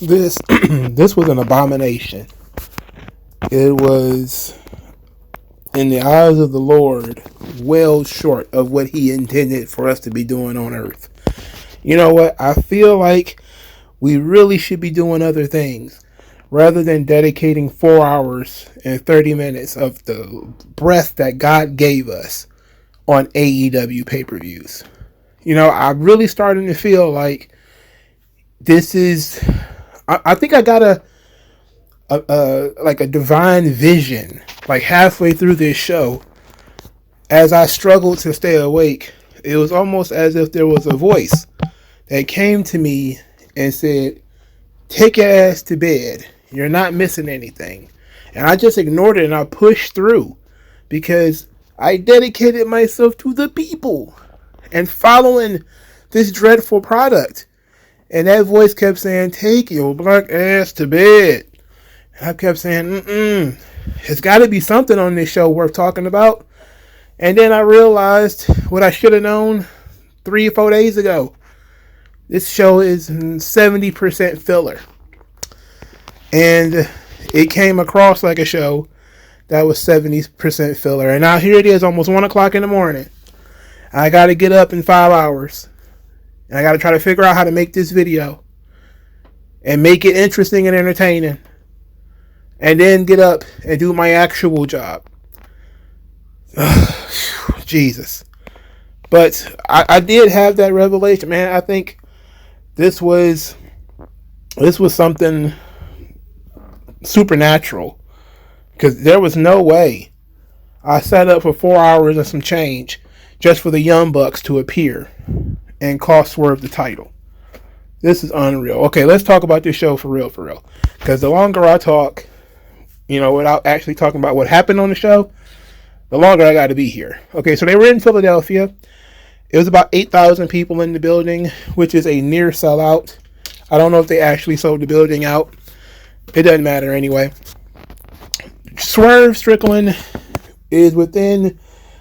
This was an abomination. It was, in the eyes of the Lord, well short of what he intended for us to be doing on earth. You know what? I feel like we really should be doing other things rather than dedicating 4 hours and 30 minutes of the breath that God gave us on AEW pay-per-views. You know, I'm really starting to feel like this is... I think I got a divine vision, like halfway through this show. As I struggled to stay awake, it was almost as if there was a voice that came to me and said, "Take your ass to bed. You're not missing anything." And I just ignored it and I pushed through because I dedicated myself to the people and following this dreadful product. And that voice kept saying, "Take your black ass to bed." And I kept saying, it's got to be something on this show worth talking about. And then I realized what I should have known 3 or 4 days ago. This show is 70% filler. And it came across like a show that was 70% filler. And now here it is, almost 1 o'clock in the morning. I got to get up in 5 hours. And I got to try to figure out how to make this video and make it interesting and entertaining. And then get up and do my actual job. Jesus. But I did have that revelation, man. I think this was something supernatural. Because there was no way I sat up for 4 hours and some change just for the Young Bucks to appear and cost Swerve the title. This is unreal. Okay, let's talk about this show for real. Because the longer I talk, without actually talking about what happened on the show, the longer I got to be here. Okay, so they were in Philadelphia. It was about 8,000 people in the building, which is a near sellout. I don't know if they actually sold the building out. It doesn't matter anyway. Swerve Strickland is within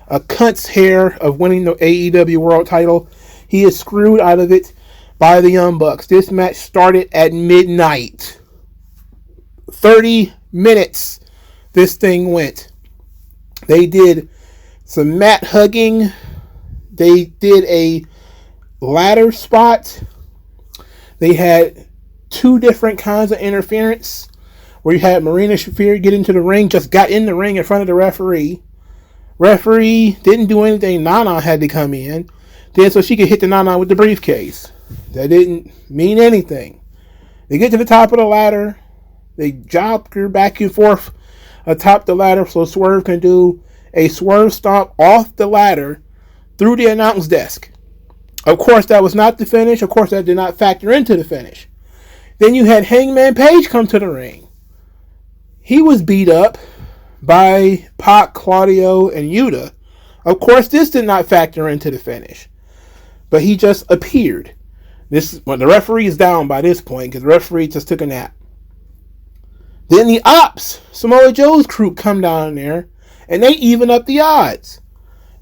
a cunt's hair of winning the AEW World title. He is screwed out of it by the Young Bucks. This match started at midnight. 30 minutes this thing went. They did some mat hugging. They did a ladder spot. They had 2 different kinds of interference where you had Marina Shafir get into the ring, just got in the ring in front of the referee. Referee didn't do anything. Nana had to come in. Then so she could hit the Nana with the briefcase. That didn't mean anything. They get to the top of the ladder. They jog her back and forth atop the ladder so Swerve can do a swerve stomp off the ladder through the announce desk. Of course, that was not the finish. Of course, that did not factor into the finish. Then you had Hangman Page come to the ring. He was beat up by Pac, Claudio, and Yuta. Of course, this did not factor into the finish. But he just appeared. The referee is down by this point because the referee just took a nap. Then the Ops, Samoa Joe's crew, come down there and they even up the odds.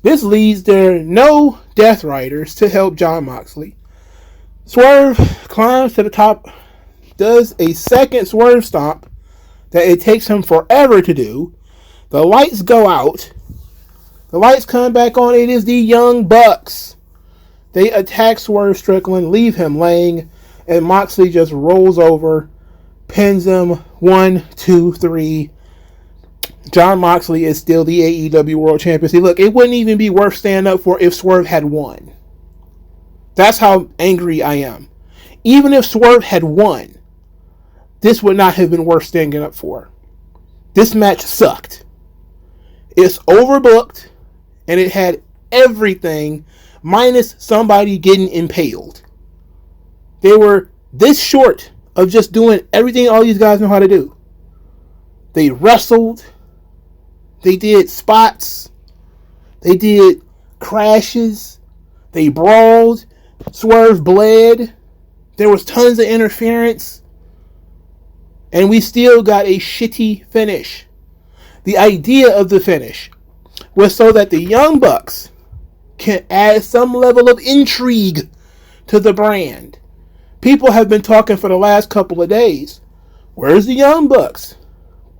This leads their no Death Riders to help Jon Moxley. Swerve climbs to the top, does a second swerve stomp that it takes him forever to do. The lights go out. The lights come back on. It is the Young Bucks. They attack Swerve Strickland, leave him laying, and Moxley just rolls over, pins him 1, 2, 3. Jon Moxley is still the AEW World Champion. See, look, it wouldn't even be worth standing up for if Swerve had won. That's how angry I am. Even if Swerve had won, this would not have been worth standing up for. This match sucked. It's overbooked, and it had everything minus somebody getting impaled. They were this short of just doing everything all these guys know how to do. They wrestled. They did spots. They did crashes. They brawled. Swerve bled. There was tons of interference. And we still got a shitty finish. The idea of the finish was so that the Young Bucks can add some level of intrigue to the brand. People have been talking for the last couple of days. Where's the Young Bucks?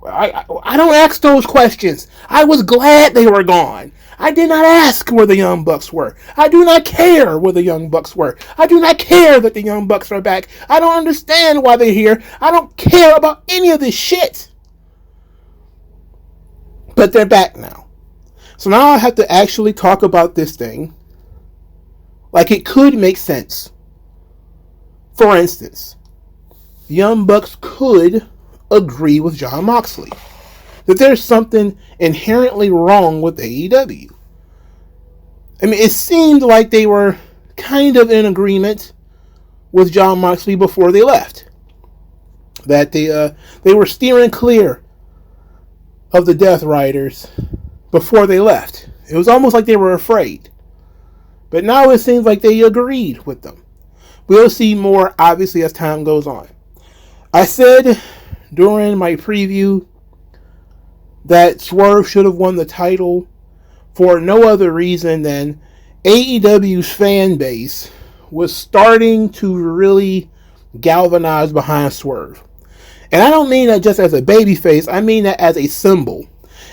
I don't ask those questions. I was glad they were gone. I did not ask where the Young Bucks were. I do not care where the Young Bucks were. I do not care that the Young Bucks are back. I don't understand why they're here. I don't care about any of this shit. But they're back now. So now I have to actually talk about this thing like it could make sense. For instance, the Young Bucks could agree with Jon Moxley that there's something inherently wrong with AEW. I mean, it seemed like they were kind of in agreement with Jon Moxley before they left. That they were steering clear of the Death Riders before they left. It was almost like they were afraid. But now it seems like they agreed with them. We'll see more, obviously, as time goes on. I said during my preview that Swerve should have won the title for no other reason than AEW's fan base was starting to really galvanize behind Swerve. And I don't mean that just as a babyface, I mean that as a symbol,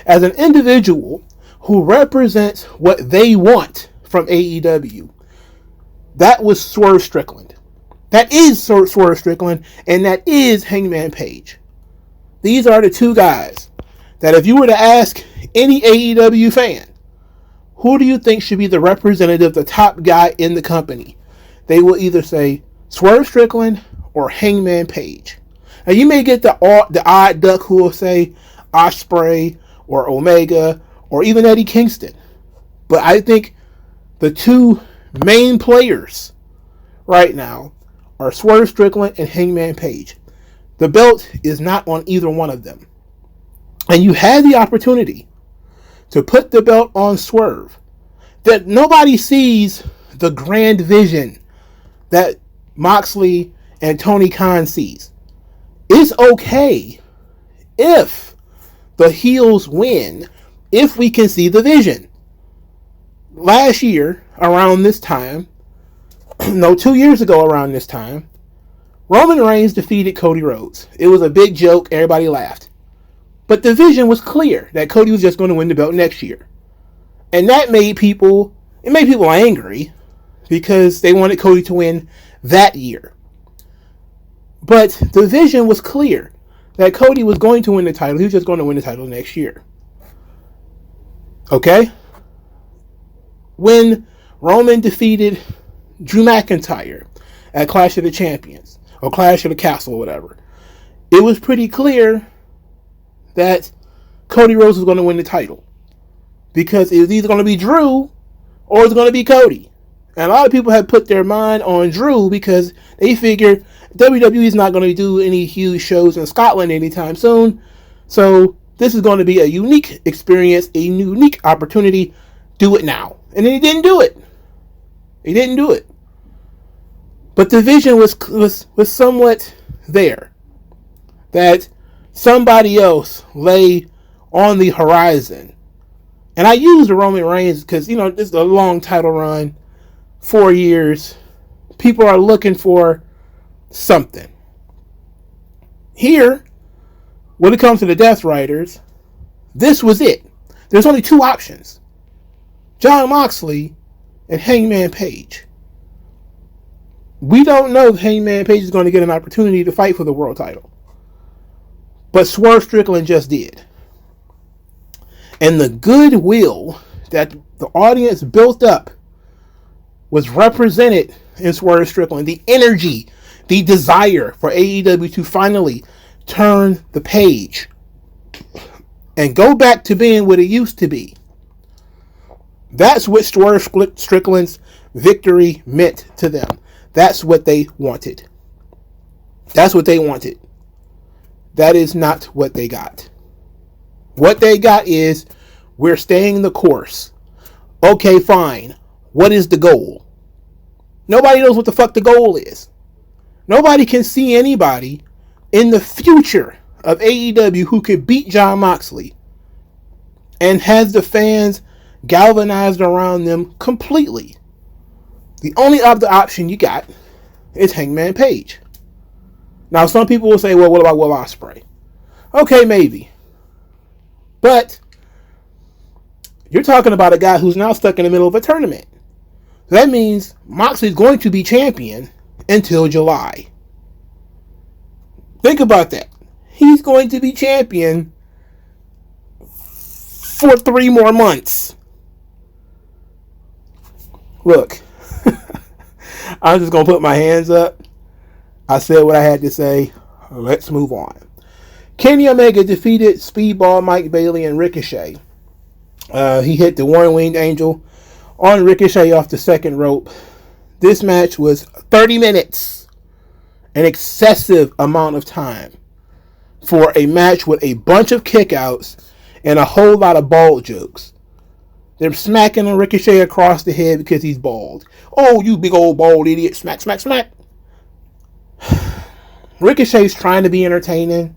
as an individual who represents what they want from AEW. That was Swerve Strickland. That is Swerve Strickland, and that is Hangman Page. These are the two guys that if you were to ask any AEW fan, who do you think should be the representative, the top guy in the company? They will either say Swerve Strickland or Hangman Page. Now you may get the odd duck who will say Ospreay or Omega or even Eddie Kingston. But I think the two main players right now are Swerve Strickland and Hangman Page. The belt is not on either one of them. And you had the opportunity to put the belt on Swerve. That nobody sees the grand vision that Moxley and Tony Khan sees. It's okay if the heels win, if we can see the vision. Last year, around this time, 2 years ago around this time, Roman Reigns defeated Cody Rhodes. It was a big joke. Everybody laughed. But the vision was clear that Cody was just going to win the belt next year. And that made people angry because they wanted Cody to win that year. But the vision was clear that Cody was going to win the title. He was just going to win the title next year. Okay? When Roman defeated Drew McIntyre at Clash of the Champions, or Clash of the Castle, or whatever, it was pretty clear that Cody Rhodes was going to win the title. Because it was either going to be Drew or it was going to be Cody. And a lot of people had put their mind on Drew because they figured WWE is not going to do any huge shows in Scotland anytime soon. So this is going to be a unique experience, a unique opportunity. Do it now. And then he didn't do it. He didn't do it. But the vision was somewhat there. That somebody else lay on the horizon. And I use the Roman Reigns because, this is a long title run. 4 years. People are looking for something. Here, when it comes to the Death Riders, this was it. There's only two options. Jon Moxley and Hangman Page. We don't know if Hangman Page is going to get an opportunity to fight for the world title. But Swerve Strickland just did. And the goodwill that the audience built up was represented in Swerve Strickland. The energy, the desire for AEW to finally turn the page and go back to being what it used to be. That's what Swerve Strickland's victory meant to them. That's what they wanted. That's what they wanted. That is not what they got. What they got is, we're staying the course. Okay, fine. What is the goal? Nobody knows what the fuck the goal is. Nobody can see anybody in the future of AEW who could beat Jon Moxley and has the fans galvanized around them completely. The only other option you got is Hangman Page. Now, some people will say, well, what about Will Ospreay? Okay, maybe. But you're talking about a guy who's now stuck in the middle of a tournament. That means Moxley's going to be champion until July. Think about that. He's going to be champion for 3 more months. Look, I'm just going to put my hands up. I said what I had to say. Let's move on. Kenny Omega defeated Speedball Mike Bailey and Ricochet. He hit the One-Winged Angel on Ricochet off the second rope. This match was 30 minutes. An excessive amount of time for a match with a bunch of kickouts and a whole lot of bald jokes. They're smacking on Ricochet across the head because he's bald. Oh, you big old bald idiot. Smack, smack, smack. Ricochet's trying to be entertaining.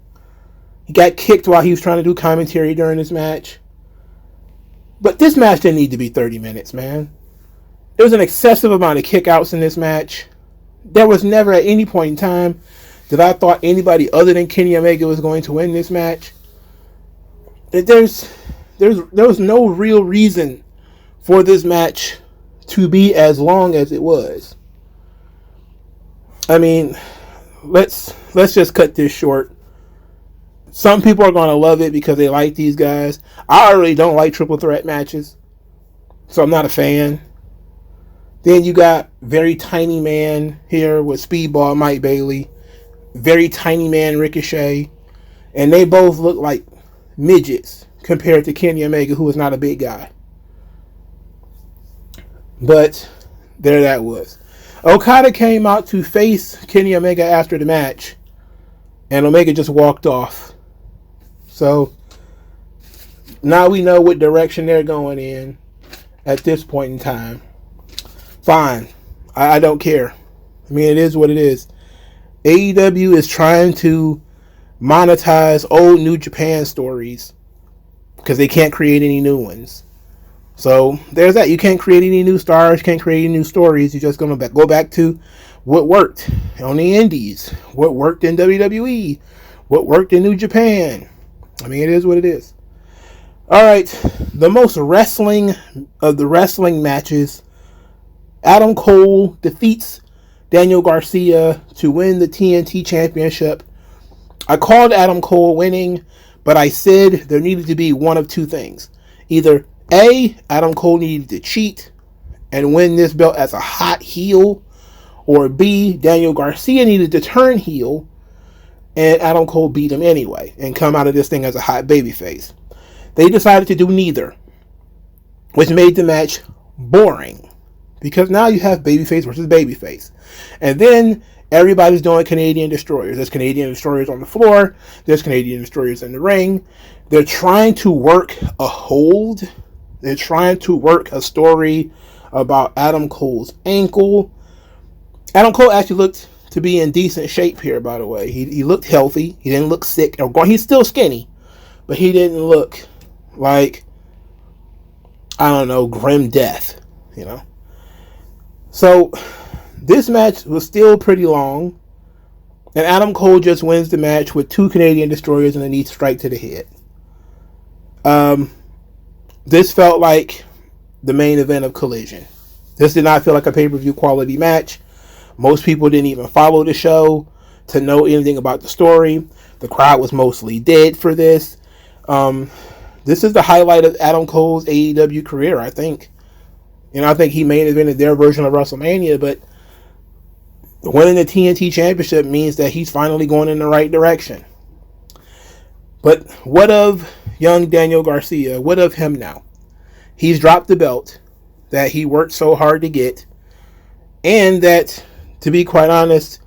He got kicked while he was trying to do commentary during this match. But this match didn't need to be 30 minutes, man. There was an excessive amount of kickouts in this match. There was never at any point in time that I thought anybody other than Kenny Omega was going to win this match. There was no real reason for this match to be as long as it was. I mean, let's just cut this short. Some people are going to love it because they like these guys. I really don't like triple threat matches, so I'm not a fan. Then you got very tiny man here with Speedball Mike Bailey, very tiny man Ricochet, and they both look like midgets compared to Kenny Omega, who is not a big guy. But there that was. Okada came out to face Kenny Omega after the match, and Omega just walked off. So now we know what direction they're going in at this point in time. Fine. I don't care. I mean, it is what it is. AEW is trying to monetize old New Japan stories because they can't create any new ones. So there's that. You can't create any new stars, can't create any new stories. You're just going to go back to what worked on the indies, what worked in WWE, what worked in New Japan. I mean, it is what it is. All right, the most wrestling of the wrestling matches. Adam Cole defeats Daniel Garcia to win the TNT Championship. I called Adam Cole winning, but I said there needed to be one of two things. Either A, Adam Cole needed to cheat and win this belt as a hot heel, or B, Daniel Garcia needed to turn heel and Adam Cole beat him anyway and come out of this thing as a hot babyface. They decided to do neither, which made the match boring. Because now you have babyface versus babyface. And then everybody's doing Canadian Destroyers. There's Canadian Destroyers on the floor. There's Canadian Destroyers in the ring. They're trying to work a hold. They're trying to work a story about Adam Cole's ankle. Adam Cole actually looked to be in decent shape here, by the way. He looked healthy. He didn't look sick. He's still skinny. But he didn't look like, I don't know, grim death, you know. So, this match was still pretty long, and Adam Cole just wins the match with 2 Canadian Destroyers and a knee strike to the head. This felt like the main event of Collision. This did not feel like a pay-per-view quality match. Most people didn't even follow the show to know anything about the story. The crowd was mostly dead for this. This is the highlight of Adam Cole's AEW career, I think. You know, I think he main evented their version of WrestleMania, but winning the TNT Championship means that he's finally going in the right direction. But what of young Daniel Garcia? What of him now? He's dropped the belt that he worked so hard to get, and that, to be quite honest,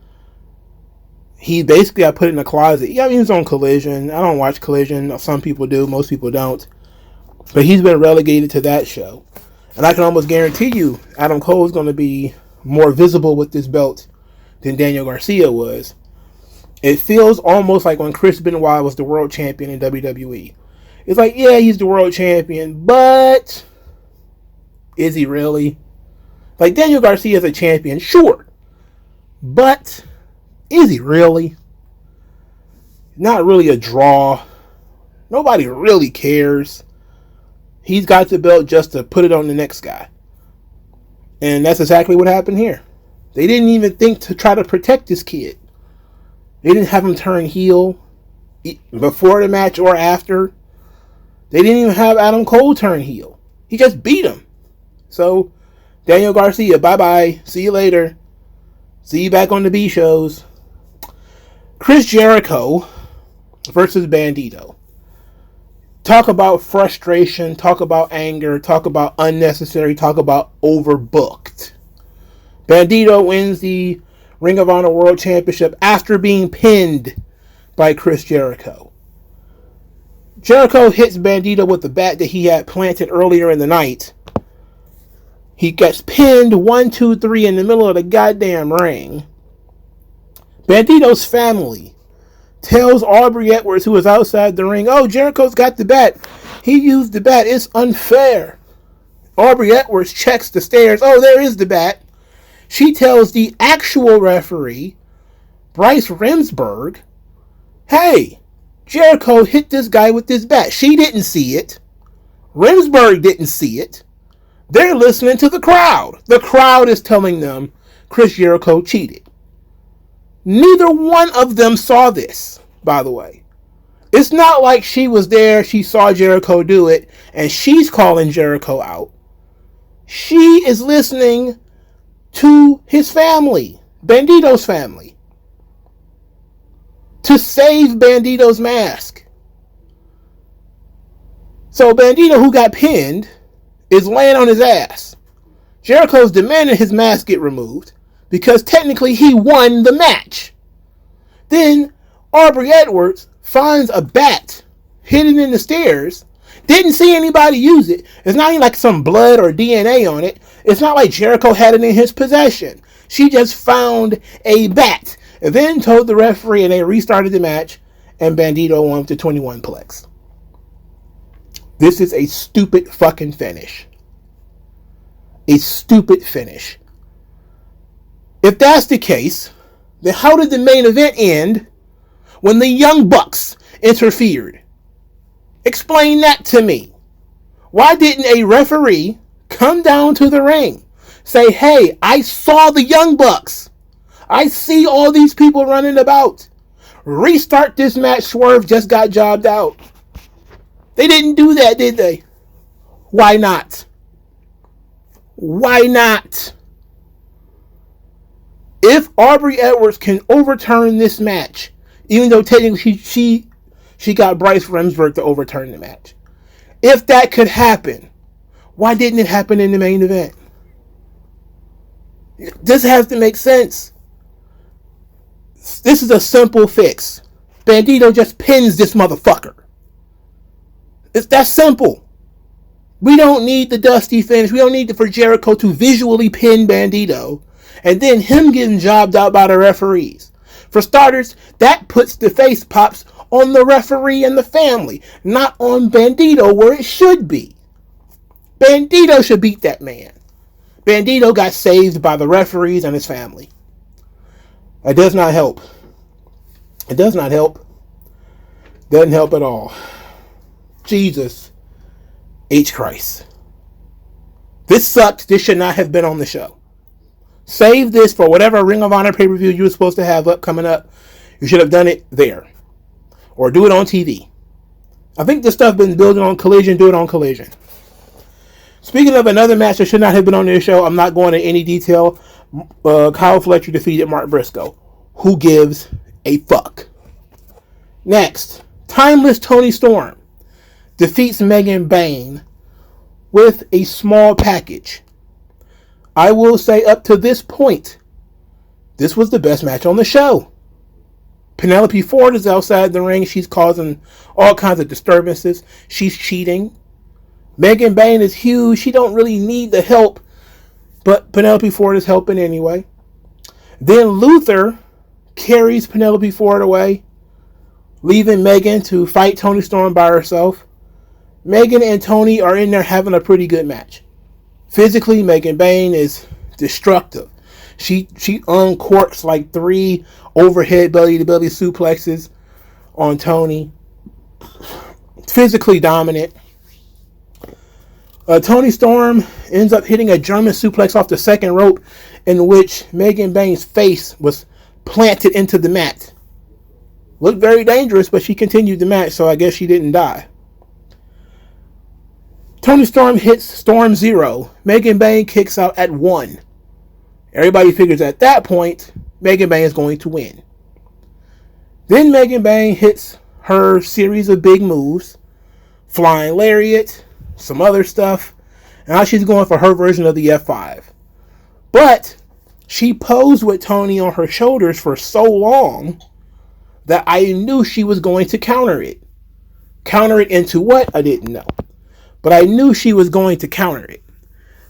he basically got put in a closet. Yeah, I mean, he's on Collision. I don't watch Collision. Some people do. Most people don't. But he's been relegated to that show. And I can almost guarantee you Adam Cole is going to be more visible with this belt than Daniel Garcia was. It feels almost like when Chris Benoit was the world champion in WWE. It's like, yeah, he's the world champion, but is he really? Like, Daniel Garcia is a champion, sure, but is he really? Not really a draw. Nobody really cares. He's got the belt just to put it on the next guy. And that's exactly what happened here. They didn't even think to try to protect this kid. They didn't have him turn heel before the match or after. They didn't even have Adam Cole turn heel. He just beat him. So, Daniel Garcia, bye-bye. See you later. See you back on the B shows. Chris Jericho versus Bandido. Talk about frustration, talk about anger, talk about unnecessary, talk about overbooked. Bandido wins the Ring of Honor World Championship after being pinned by Chris Jericho. Jericho hits Bandido with the bat that he had planted earlier in the night. He gets pinned 1, 2, 3 in the middle of the goddamn ring. Bandido's family tells Aubrey Edwards, who is outside the ring, oh, Jericho's got the bat. He used the bat. It's unfair. Aubrey Edwards checks the stairs. Oh, there is the bat. She tells the actual referee, Bryce Remsburg, hey, Jericho hit this guy with this bat. She didn't see it. Remsburg didn't see it. They're listening to the crowd. The crowd is telling them Chris Jericho cheated. Neither one of them saw this, by the way. It's not like she was there, she saw Jericho do it, and she's calling Jericho out. She is listening to his family, Bandido's family, to save Bandido's mask. So Bandido, who got pinned, is laying on his ass. Jericho's demanding his mask get removed because technically he won the match. Then Aubrey Edwards finds a bat hidden in the stairs. Didn't see anybody use it. It's not even like some blood or DNA on it. It's not like Jericho had it in his possession. She just found a bat and then told the referee, and they restarted the match, and Bandido won with the 21 plex. This is a stupid fucking finish. A stupid finish. If that's the case, then how did the main event end when the Young Bucks interfered? Explain that to me. Why didn't a referee come down to the ring, say, hey, I saw the Young Bucks. I see all these people running about. Restart this match. Swerve just got jobbed out. They didn't do that, did they? Why not? Why not? If Aubrey Edwards can overturn this match, even though technically she got Bryce Remsburg to overturn the match. If that could happen, why didn't it happen in the main event? This has to make sense. This is a simple fix. Bandido just pins this motherfucker. It's that simple. We don't need the dusty finish. We don't need for Jericho to visually pin Bandido and then him getting jobbed out by the referees. For starters, that puts the face pops on the referee and the family, not on Bandido where it should be. Bandido should beat that man. Bandido got saved by the referees and his family. It does not help. It does not help. Doesn't help at all. Jesus H. Christ. This sucked. This should not have been on the show. Save this for whatever Ring of Honor pay-per-view you were supposed to have coming up. You should have done it there. Or do it on TV. I think this stuff been building on Collision. Do it on Collision. Speaking of another match that should not have been on this show, I'm not going into any detail. Kyle Fletcher defeated Mark Briscoe. Who gives a fuck? Next, Timeless Toni Storm defeats Megan Bane with a small package. I will say up to this point, this was the best match on the show. Penelope Ford is outside the ring. She's causing all kinds of disturbances. She's cheating. Megan Bane is huge. She don't really need the help, but Penelope Ford is helping anyway. Then Luther carries Penelope Ford away, leaving Megan to fight Toni Storm by herself. Megan and Tony are in there having a pretty good match. Physically, Megan Bane is destructive. She uncorks like 3 overhead belly-to-belly suplexes on Tony. Physically dominant. Toni Storm ends up hitting a German suplex off the second rope, in which Megan Bane's face was planted into the mat. Looked very dangerous, but she continued the match, so I guess she didn't die. Toni Storm hits Storm 0. Megan Bane kicks out at 1. Everybody figures at that point, Megan Bane is going to win. Then Megan Bane hits her series of big moves. Flying Lariat, some other stuff. And now she's going for her version of the F5. But she posed with Tony on her shoulders for so long that I knew she was going to counter it. Counter it into what? I didn't know. But I knew she was going to counter it.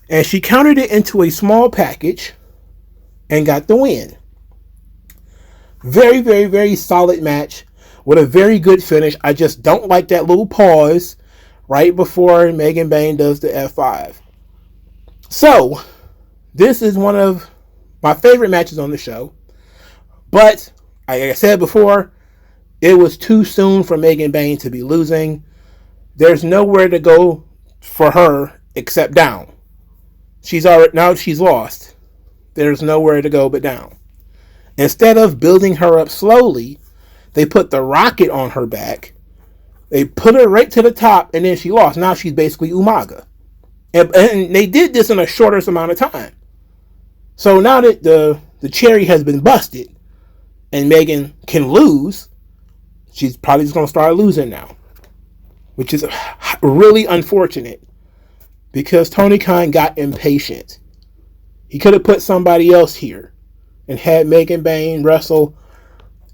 And she countered it into a small package and got the win. Very, very, very solid match with a very good finish. I just don't like that little pause right before Megan Bane does the F5. So, this is one of my favorite matches on the show. But, like I said before, it was too soon for Megan Bane to be losing. There's nowhere to go for her except down. Now she's lost. There's nowhere to go but down. Instead of building her up slowly, they put the rocket on her back. They put her right to the top, and then she lost. Now she's basically Umaga. And they did this in a shortest amount of time. So now that the cherry has been busted, and Megan can lose, she's probably just going to start losing now. Which is really unfortunate. Because Tony Khan got impatient. He could have put somebody else here and had Megan Bane wrestle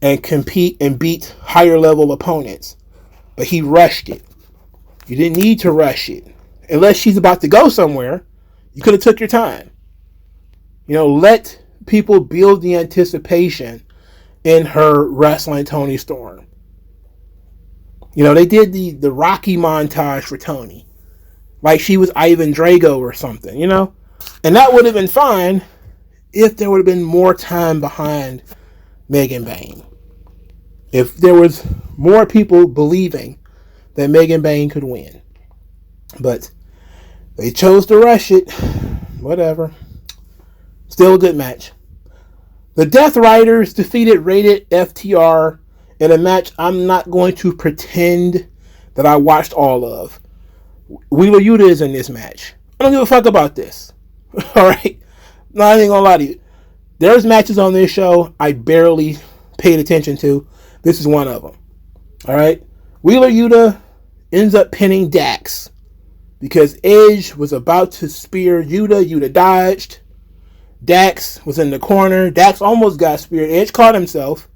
and compete and beat higher level opponents. But he rushed it. You didn't need to rush it. Unless she's about to go somewhere, you could have took your time. Let people build the anticipation in her wrestling Toni Storm. They did the Rocky montage for Tony. Like she was Ivan Drago or something, And that would have been fine if there would have been more time behind Megan Bane. If there was more people believing that Megan Bane could win. But they chose to rush it. Whatever. Still a good match. The Death Riders defeated Rated FTR in a match I'm not going to pretend that I watched all of. Wheeler Yuta is in this match. I don't give a fuck about this. Alright? Not even gonna lie to you. There's matches on this show I barely paid attention to. This is one of them. Alright? Wheeler Yuta ends up pinning Dax. Because Edge was about to spear Yuta. Yuta dodged. Dax was in the corner. Dax almost got speared. Edge caught himself.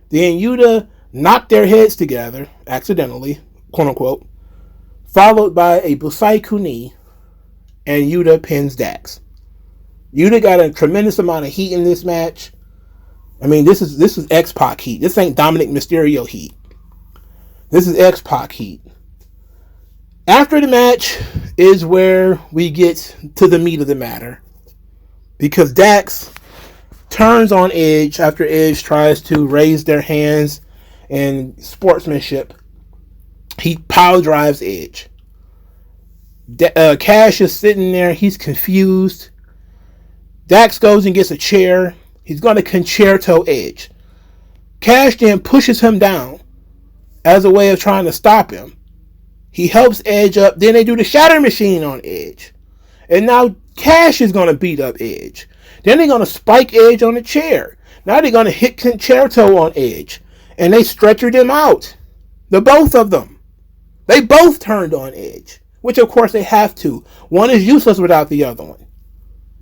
Then Yuta knocked their heads together, accidentally, quote unquote, followed by a Busai Kuni, and Yuta pins Dax. Yuta got a tremendous amount of heat in this match. I mean, this is X-Pac heat. This ain't Dominic Mysterio heat. This is X-Pac heat. After the match is where we get to the meat of the matter. Because Dax turns on Edge after Edge tries to raise their hands in sportsmanship. He pile drives Edge. Cash is sitting there. He's confused. Dax goes and gets a chair. He's going to concerto Edge. Cash then pushes him down as a way of trying to stop him. He helps Edge up. Then they do the shatter machine on Edge. And now Cash is going to beat up Edge. Then they're going to spike Edge on the chair. Now they're going to hit concerto on Edge. And they stretchered him out. The both of them. They both turned on Edge. Which of course they have to. One is useless without the other one.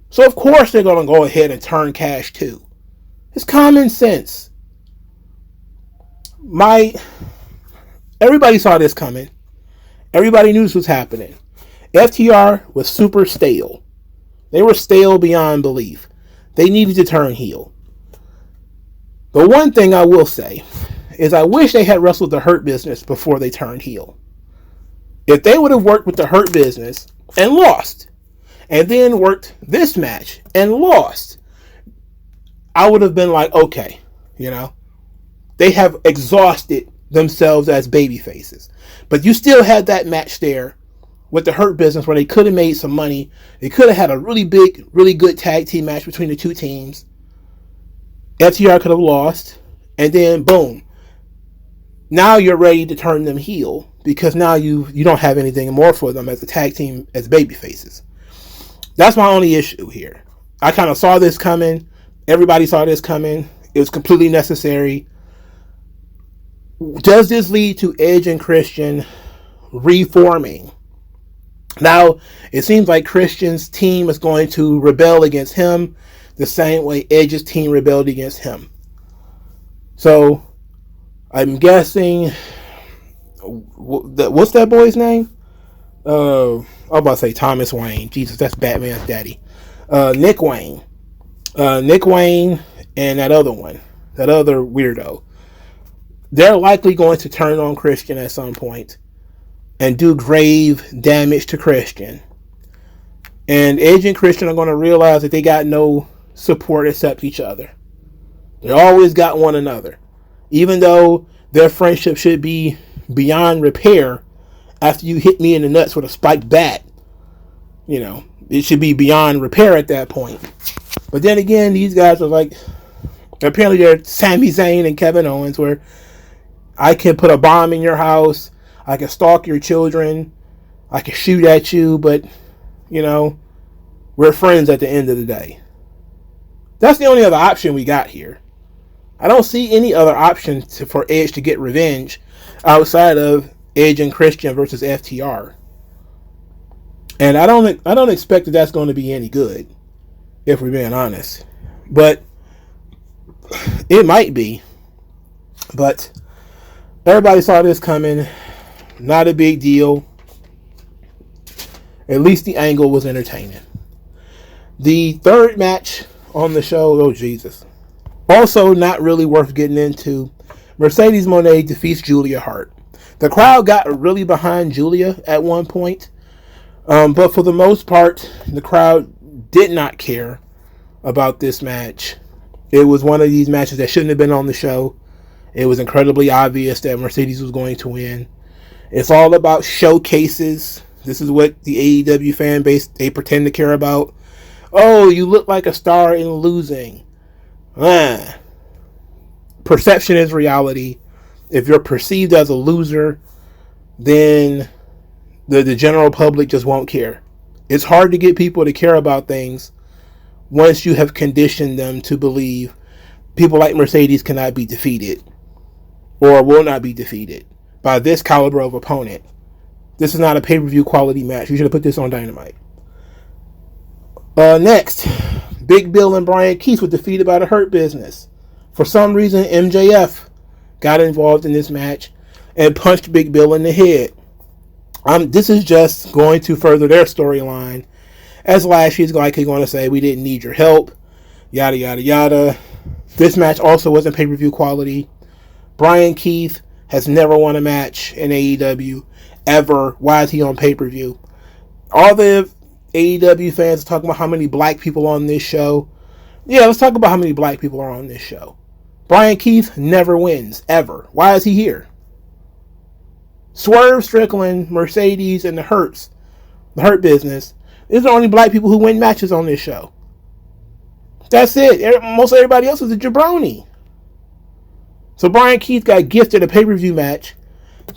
So of course they're going to go ahead and turn Cash too. It's common sense. Everybody saw this coming. Everybody knew this was happening. FTR was super stale. They were stale beyond belief. They needed to turn heel. The one thing I will say is I wish they had wrestled the Hurt Business before they turned heel. If they would have worked with the Hurt Business and lost, and then worked this match and lost, I would have been like, okay, they have exhausted themselves as baby faces. But you still had that match there with the Hurt Business where they could have made some money. They could have had a really big, really good tag team match between the two teams. FTR could have lost, and then boom. Now you're ready to turn them heel because now you don't have anything more for them as a tag team as baby faces. That's my only issue here. I kind of saw this coming. Everybody saw this coming. It was completely necessary. Does this lead to Edge and Christian reforming? Now, it seems like Christian's team is going to rebel against him the same way Edge's team rebelled against him. So, I'm guessing, what's that boy's name? I was about to say Thomas Wayne. Jesus, that's Batman's daddy. Nick Wayne. Nick Wayne and that other one. That other weirdo. They're likely going to turn on Christian at some point and do grave damage to Christian. And Edge and Christian are going to realize that they got no support except each other. They always got one another. Even though their friendship should be beyond repair after you hit me in the nuts with a spiked bat. It should be beyond repair at that point. But then again, these guys are like, apparently they're Sami Zayn and Kevin Owens, where I can put a bomb in your house, I can stalk your children, I can shoot at you, but, we're friends at the end of the day. That's the only other option we got here. I don't see any other option for Edge to get revenge outside of Edge and Christian versus FTR. And I don't expect that that's going to be any good, if we're being honest. But it might be. But everybody saw this coming. Not a big deal. At least the angle was entertaining. The third match on the show, oh Jesus. Also not really worth getting into. Mercedes Moné defeats Julia Hart. The crowd got really behind Julia at one point. But for the most part, the crowd did not care about this match. It was one of these matches that shouldn't have been on the show. It was incredibly obvious that Mercedes was going to win. It's all about showcases. This is what the AEW fan base, they pretend to care about. Oh, you look like a star in losing. Perception is reality. If you're perceived as a loser, then the general public just won't care. It's hard to get people to care about things once you have conditioned them to believe people like Mercedes cannot be defeated or will not be defeated by this caliber of opponent. This is not a pay-per-view quality match. You should have put this on Dynamite. Next, Big Bill and Brian Keith were defeated by the Hurt Business. For some reason, MJF got involved in this match and punched Big Bill in the head. This is just going to further their storyline, as Lashley's likely going to say, we didn't need your help, yada, yada, yada. This match also wasn't pay-per-view quality. Brian Keith has never won a match in AEW, ever. Why is he on pay-per-view? All the AEW fans are talking about how many black people on this show. Yeah, let's talk about how many black people are on this show. Brian Keith never wins, ever. Why is he here? Swerve, Strickland, Mercedes, and the Hurt Business. These are the only black people who win matches on this show. That's it. Most everybody else is a jabroni. So Brian Keith got gifted a pay-per-view match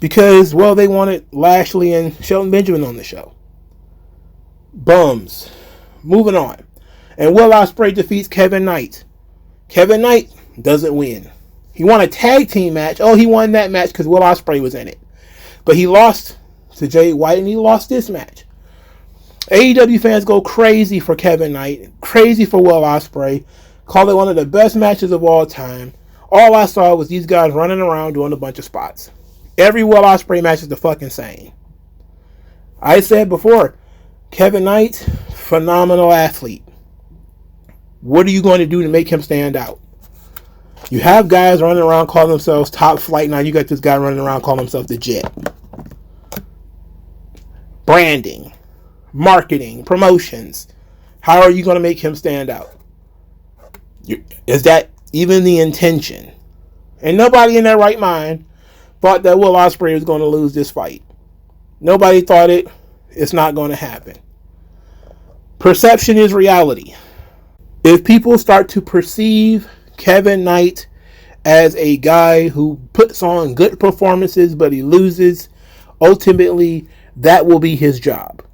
because, well, they wanted Lashley and Shelton Benjamin on the show. Bums. Moving on. And Will Ospreay defeats Kevin Knight. Kevin Knight doesn't win. He won a tag team match. Oh, he won that match because Will Ospreay was in it. But he lost to Jay White and he lost this match. AEW fans go crazy for Kevin Knight, crazy for Will Ospreay, call it one of the best matches of all time. All I saw was these guys running around doing a bunch of spots. Every Will Ospreay match is the fucking same. I said before, Kevin Knight, phenomenal athlete. What are you going to do to make him stand out? You have guys running around calling themselves Top Flight. Now you got this guy running around calling himself the Jet. branding, marketing, promotions. How are you going to make him stand out? Is that even the intention? And nobody in their right mind thought that Will Ospreay was going to lose this fight. Nobody thought it. It's not going to happen. Perception is reality. If people start to perceive Kevin Knight as a guy who puts on good performances but he loses, ultimately that will be his job.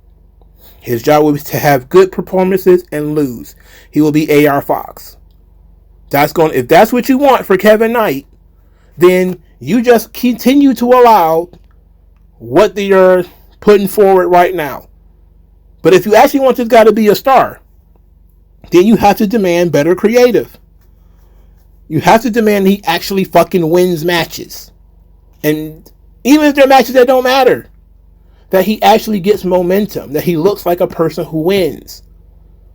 His job will be to have good performances and lose. He will be AR Fox. If that's what you want for Kevin Knight, then you just continue to allow what you're putting forward right now. But if you actually want this guy to be a star, then you have to demand better creative. You have to demand he actually fucking wins matches. And even if they're matches that don't matter, that he actually gets momentum, that he looks like a person who wins.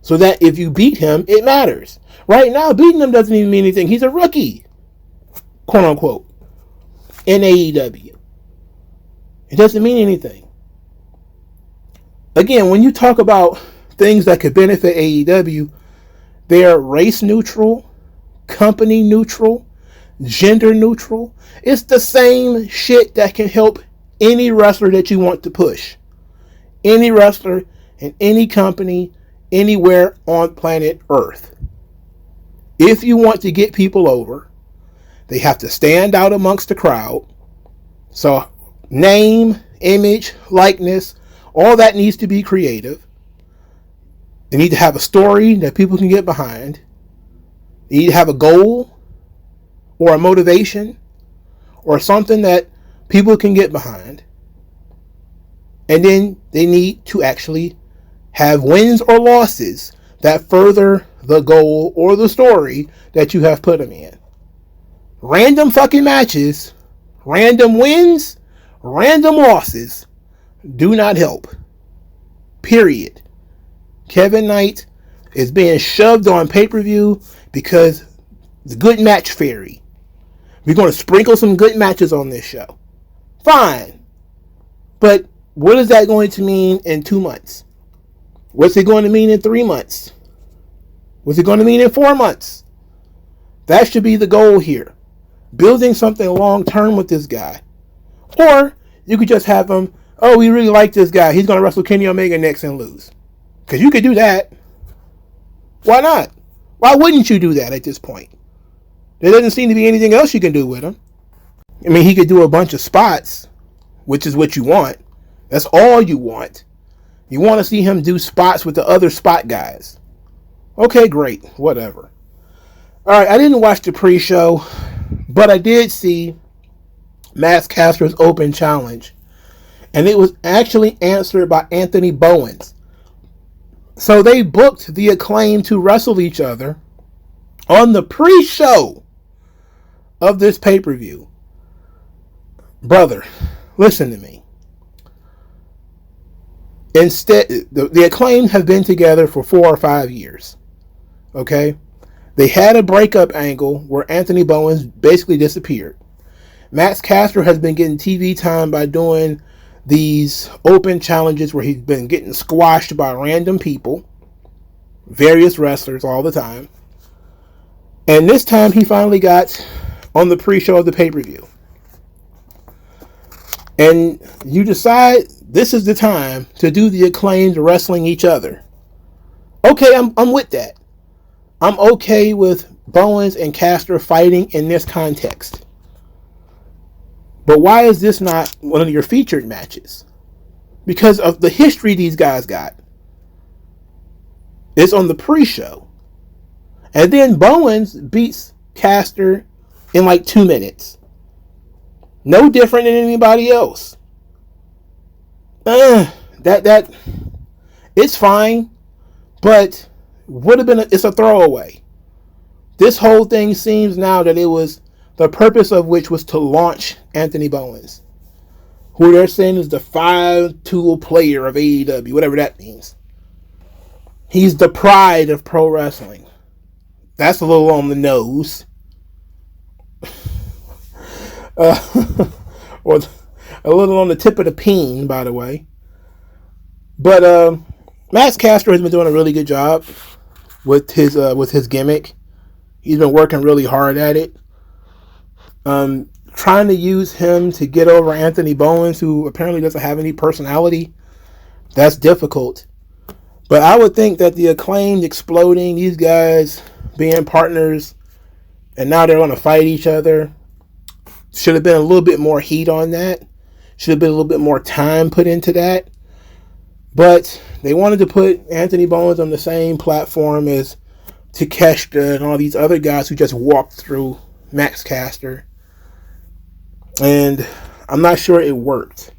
So that if you beat him, it matters. Right now, beating him doesn't even mean anything. He's a rookie, quote unquote, in AEW. It doesn't mean anything. Again, when you talk about things that could benefit AEW, they're race neutral, company neutral, gender neutral. It's the same shit that can help any wrestler that you want to push. Any wrestler in any company, anywhere on planet Earth. If you want to get people over, they have to stand out amongst the crowd. So name, image, likeness, all that needs to be creative. They need to have a story that people can get behind. They need to have a goal or a motivation or something that people can get behind. And then they need to actually have wins or losses that further the goal or the story that you have put them in. Random fucking matches, random wins, random losses do not help. Period. Kevin Knight is being shoved on pay-per-view because the good match fairy. We're going to sprinkle some good matches on this show. Fine. But what is that going to mean in 2 months? What's it going to mean in 3 months? What's it going to mean in 4 months? That should be the goal here. Building something long-term with this guy. Or you could just have him, oh, we really like this guy. He's going to wrestle Kenny Omega next and lose. Because you could do that. Why not? Why wouldn't you do that at this point? There doesn't seem to be anything else you can do with him. I mean, he could do a bunch of spots, which is what you want. That's all you want. You want to see him do spots with the other spot guys. Okay, great. Whatever. All right, I didn't watch the pre-show, but I did see Max Caster's open challenge. And it was actually answered by Anthony Bowens. So they booked the Acclaimed to wrestle each other on the pre-show of this pay-per-view. Brother, listen to me. Instead, the Acclaimed have been together for 4 or 5 years. Okay? They had a breakup angle where Anthony Bowens basically disappeared. Max Caster has been getting TV time by doing these open challenges where he's been getting squashed by random people, various wrestlers all the time. And this time he finally got on the pre-show of the pay-per-view. And you decide this is the time to do the Acclaimed wrestling each other. Okay, I'm with that. I'm okay with Bowens and Caster fighting in this context. But why is this not one of your featured matches? Because of the history these guys got. It's on the pre-show. And then Bowens beats Caster in like 2 minutes. No different than anybody else. It's fine, but would have been it's a throwaway. This whole thing seems now that it was the purpose of which was to launch Anthony Bowens, who they're saying is the 5-tool player of AEW, whatever that means. He's the pride of pro wrestling. That's a little on the nose. Or a little on the tip of the peen, by the way. But Max Caster has been doing a really good job with his gimmick. He's been working really hard at it. Trying to use him to get over Anthony Bowens, who apparently doesn't have any personality. That's difficult. But I would think that the Acclaimed exploding, these guys being partners, and now they're going to fight each other. Should have been a little bit more heat on that. Should have been a little bit more time put into that. But they wanted to put Anthony Bowens on the same platform as Takeshita and all these other guys who just walked through Max Caster. And I'm not sure it worked.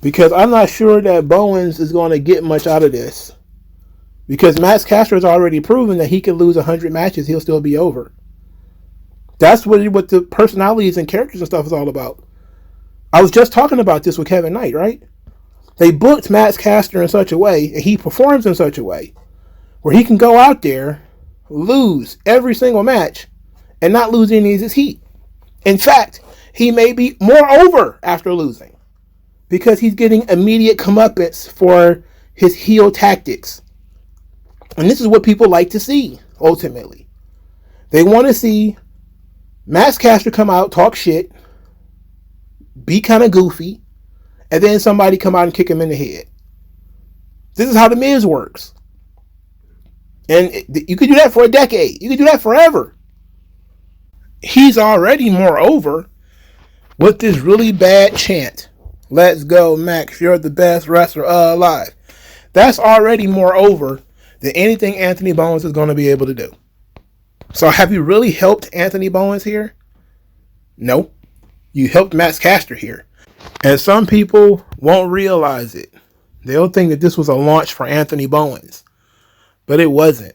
Because I'm not sure that Bowens is going to get much out of this. Because Max Caster has already proven that he can lose 100 matches, he'll still be over. That's what the personalities and characters and stuff is all about. I was just talking about this with Kevin Knight, right? They booked Max Caster in such a way, and he performs in such a way, where he can go out there, lose every single match, and not lose any of his heat. In fact, he may be more over after losing, because he's getting immediate comeuppance for his heel tactics. And this is what people like to see, ultimately. They want to see Max Caster come out, talk shit, be kind of goofy, and then somebody come out and kick him in the head. This is how The Miz works. And you could do that for a decade. You could do that forever. He's already, moreover, with this really bad chant, "Let's go, Max, you're the best wrestler alive." That's already moreover than anything Anthony Bowens is going to be able to do. So have you really helped Anthony Bowens here? No. You helped Max Caster here. And some people won't realize it. They'll think that this was a launch for Anthony Bowens. But it wasn't.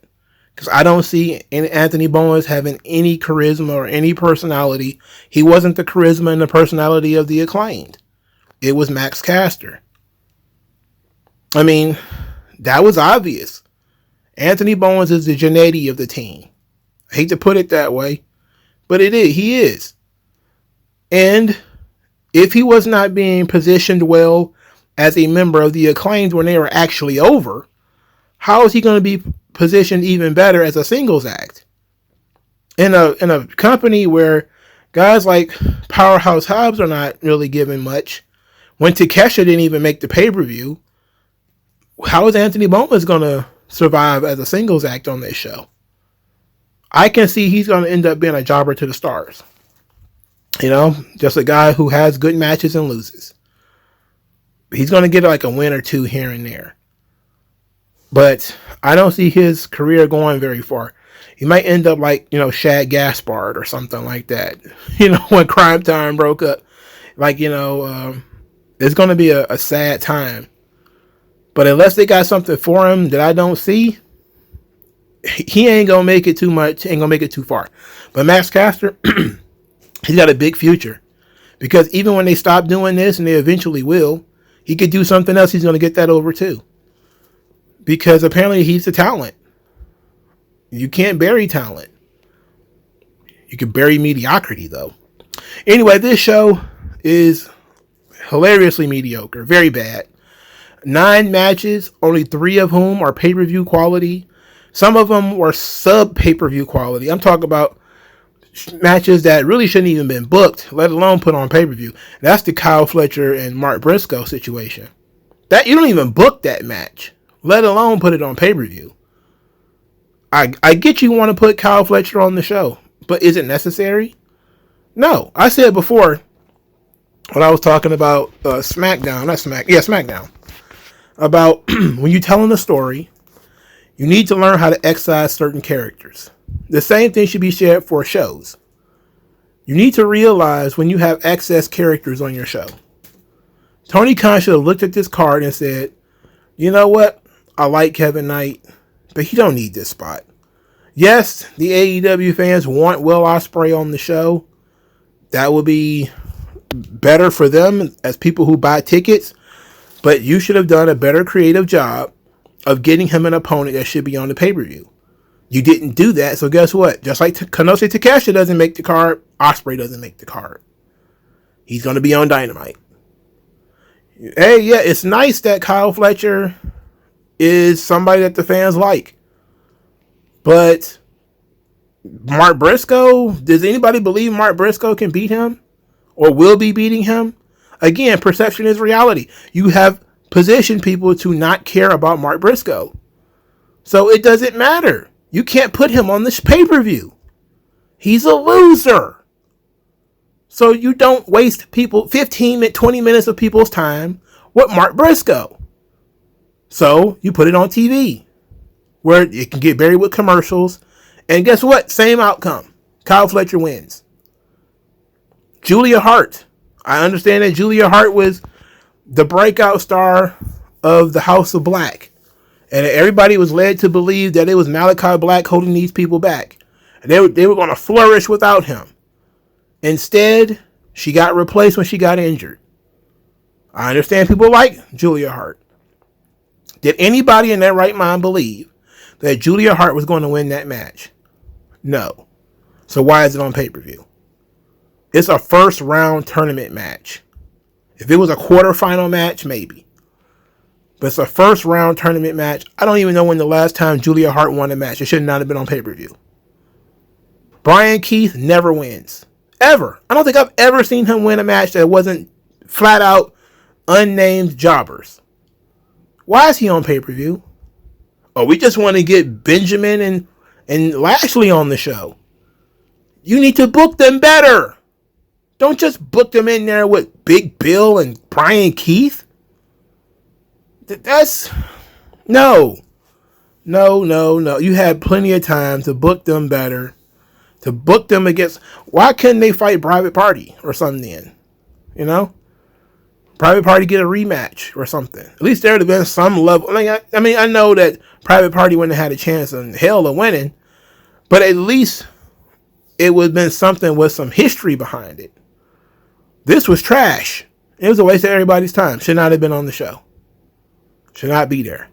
Because I don't see Anthony Bowens having any charisma or any personality. He wasn't the charisma and the personality of the Acclaimed. It was Max Caster. I mean, that was obvious. Anthony Bowens is the Jannetty of the team. I hate to put it that way, but it is. He is. And if he was not being positioned well as a member of the Acclaimed when they were actually over, how is he going to be positioned even better as a singles act? In a company where guys like Powerhouse Hobbs are not really given much, when Takeshita didn't even make the pay-per-view, how is Anthony Bowens going to survive as a singles act on this show? I can see he's going to end up being a jobber to the stars. You know, just a guy who has good matches and loses. He's going to get like a win or two here and there. But I don't see his career going very far. He might end up like, Shad Gaspard or something like that. When Crime Time broke up. Like, it's going to be a sad time. But unless they got something for him that I don't see, he ain't going to make it too much. Ain't going to make it too far. But Max Caster, he's got a big future. Because even when they stop doing this, and they eventually will, he could do something else. He's going to get that over too. Because apparently he's a talent. You can't bury talent. You can bury mediocrity, though. Anyway, this show is hilariously mediocre. Very bad. 9 matches, only 3 of whom are pay-per-view quality. Some of them were sub-pay-per-view quality. I'm talking about matches that really shouldn't even been booked, let alone put on pay-per-view. That's the Kyle Fletcher and Mark Briscoe situation. That you don't even book that match, let alone put it on pay-per-view. I get you want to put Kyle Fletcher on the show, but is it necessary? No. I said before when I was talking about SmackDown, about when you're telling a story, you need to learn how to excise certain characters. The same thing should be shared for shows. You need to realize when you have excess characters on your show. Tony Khan should have looked at this card and said, you know what? I like Kevin Knight, but he don't need this spot. Yes, the AEW fans want Will Ospreay on the show. That would be better for them as people who buy tickets. But you should have done a better creative job of getting him an opponent that should be on the pay-per-view. You didn't do that, so guess what? Just like Konosuke Takeshita doesn't make the card, Ospreay doesn't make the card. He's going to be on Dynamite. Hey, yeah, it's nice that Kyle Fletcher is somebody that the fans like. But Mark Briscoe, does anybody believe Mark Briscoe can beat him or will be beating him? Again, perception is reality. You have positioned people to not care about Mark Briscoe. So it doesn't matter. You can't put him on this pay-per-view. He's a loser. So you don't waste people 20 minutes of people's time with Mark Briscoe. So you put it on TV where it can get buried with commercials. And guess what? Same outcome. Kyle Fletcher wins. Julia Hart. I understand that Julia Hart was the breakout star of the House of Black. And everybody was led to believe that it was Malachi Black holding these people back. And they were going to flourish without him. Instead, she got replaced when she got injured. I understand people like Julia Hart. Did anybody in their right mind believe that Julia Hart was going to win that match? No. So why is it on pay-per-view? It's a first round tournament match. If it was a quarterfinal match, maybe. But it's a first round tournament match. I don't even know when the last time Julia Hart won a match. It should not have been on pay-per-view. Brian Keith never wins. Ever. I don't think I've ever seen him win a match that wasn't flat out unnamed jobbers. Why is he on pay-per-view? Oh, we just want to get Benjamin and Lashley on the show. You need to book them better. Don't just book them in there with Big Bill and Brian Keith. That's... No. You had plenty of time to book them better. To book them against... Why couldn't they fight Private Party or something then? You know? Private Party get a rematch or something. At least there would have been some level. I mean, I know that Private Party wouldn't have had a chance in hell of winning. But at least it would have been something with some history behind it. This was trash. It was a waste of everybody's time. Should not have been on the show. Should not be there.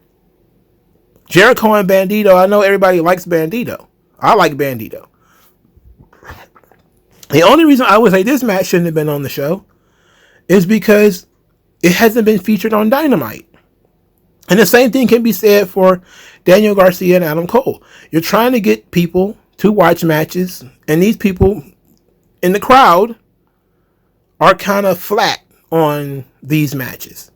Jericho and Bandido. I know everybody likes Bandido. I like Bandido. The only reason I would say this match shouldn't have been on the show is because it hasn't been featured on Dynamite. And the same thing can be said for Daniel Garcia and Adam Cole. You're trying to get people to watch matches, and these people in the crowd are kind of flat on these matches.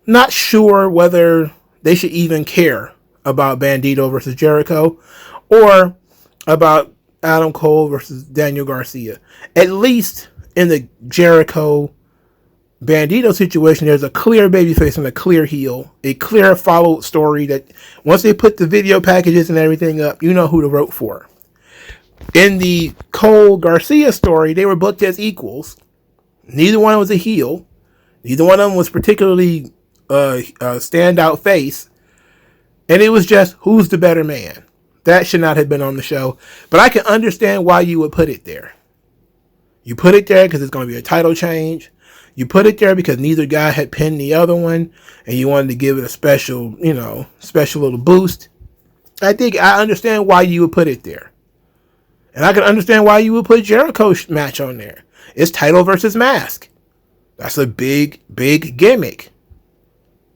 Not sure whether they should even care about Bandido versus Jericho or about Adam Cole versus Daniel Garcia. At least in the Jericho Bandido situation, there's a clear babyface and a clear heel, a clear follow story that once they put the video packages and everything up, you know who to vote for. In the Cole Garcia story, they were booked as equals. Neither one was a heel. Neither one of them was particularly a standout face. And it was just, who's the better man? That should not have been on the show. But I can understand why you would put it there. You put it there because it's going to be a title change. You put it there because neither guy had pinned the other one. And you wanted to give it a special, special little boost. I understand why you would put it there. And I can understand why you would put Jericho's match on there. It's title versus mask. That's a big, big gimmick.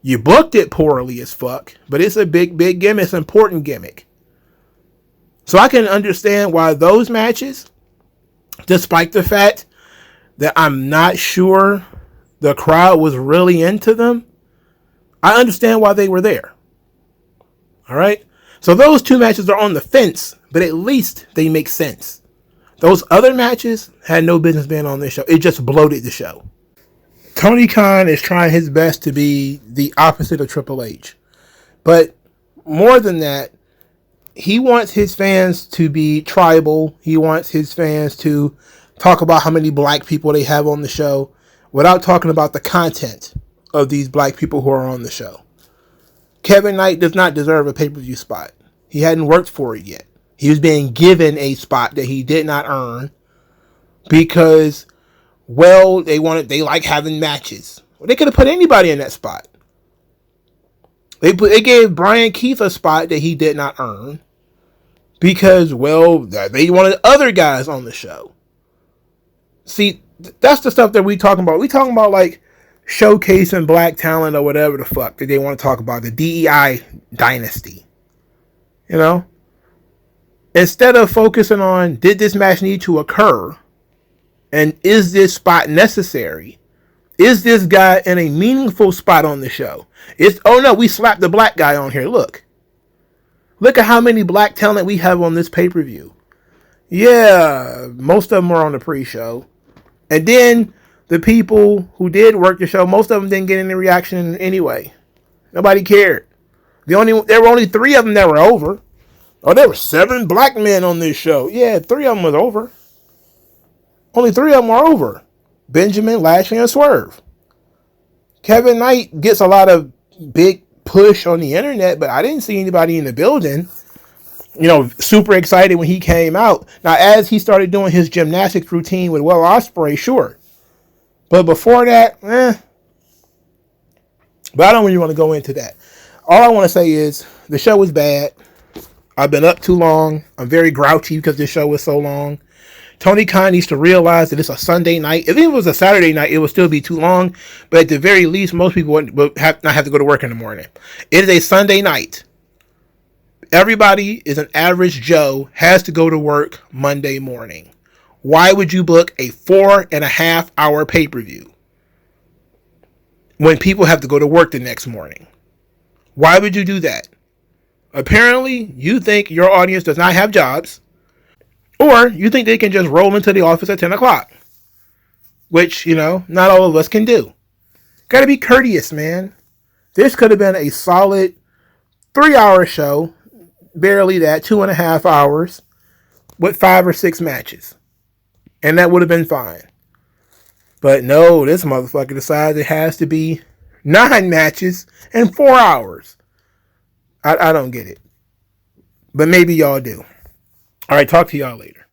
You booked it poorly as fuck, but it's a big, big gimmick. It's an important gimmick. So I can understand why those matches, despite the fact that I'm not sure the crowd was really into them, I understand why they were there. All right? So those two matches are on the fence, but at least they make sense. Those other matches had no business being on this show. It just bloated the show. Tony Khan is trying his best to be the opposite of Triple H. But more than that, he wants his fans to be tribal. He wants his fans to talk about how many black people they have on the show without talking about the content of these black people who are on the show. Kevin Knight does not deserve a pay-per-view spot. He hadn't worked for it yet. He was being given a spot that he did not earn because, well, they like having matches. Well, they could have put anybody in that spot. They gave Brian Keith a spot that he did not earn because, well, they wanted other guys on the show. See, that's the stuff that we talking about. We talking about like showcasing black talent or whatever the fuck that they want to talk about, the DEI dynasty. You know? Instead of focusing on, did this match need to occur? And is this spot necessary? Is this guy in a meaningful spot on the show? Oh no, we slapped the black guy on here. Look at how many black talent we have on this pay-per-view. Yeah, most of them were on the pre-show. And then the people who did work the show, most of them didn't get any reaction anyway. Nobody cared. There were only 3 of them that were over. Oh, there were 7 black men on this show. Yeah, 3 of them was over. Only 3 of them were over. Benjamin, Lashley, and Swerve. Kevin Knight gets a lot of big push on the internet, but I didn't see anybody in the building, super excited when he came out. Now, as he started doing his gymnastics routine with Will Ospreay, sure. But before that, But I don't really want to go into that. All I want to say is the show was bad. I've been up too long. I'm very grouchy because this show was so long. Tony Khan needs to realize that it's a Sunday night. If it was a Saturday night, it would still be too long. But at the very least, most people would not have to go to work in the morning. It is a Sunday night. Everybody is an average Joe, has to go to work Monday morning. Why would you book a 4.5 hour pay-per-view when people have to go to work the next morning? Why would you do that? Apparently, you think your audience does not have jobs, or you think they can just roll into the office at 10 o'clock, which, not all of us can do. Gotta be courteous, man. This could have been a solid 3-hour show, barely that, 2.5 hours, with 5 or 6 matches. And that would have been fine. But no, this motherfucker decides it has to be 9 matches and 4 hours. I don't get it. But maybe y'all do. All right, talk to y'all later.